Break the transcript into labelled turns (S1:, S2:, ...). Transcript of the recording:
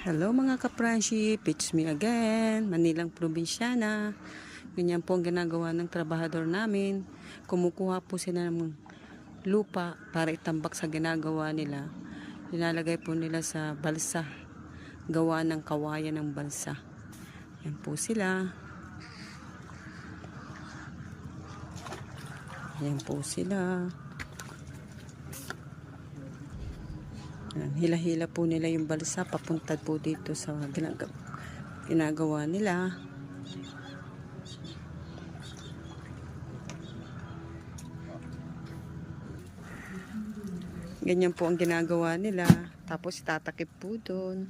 S1: Hello mga ka-friendship, it's me again, Manilang Probinsyana. Ganyan po ang ginagawa ng trabahador namin. Kumukuha po sila ng lupa para itambak sa ginagawa nila. Nilalagay po nila sa balsa, gawa ng kawayan ng balsa. Yan po sila. Yan po sila. Hila-hila po nila yung balsa papunta po dito sa ginagawa nila. Ganyan po ang ginagawa nila. Tapos itatakip po doon.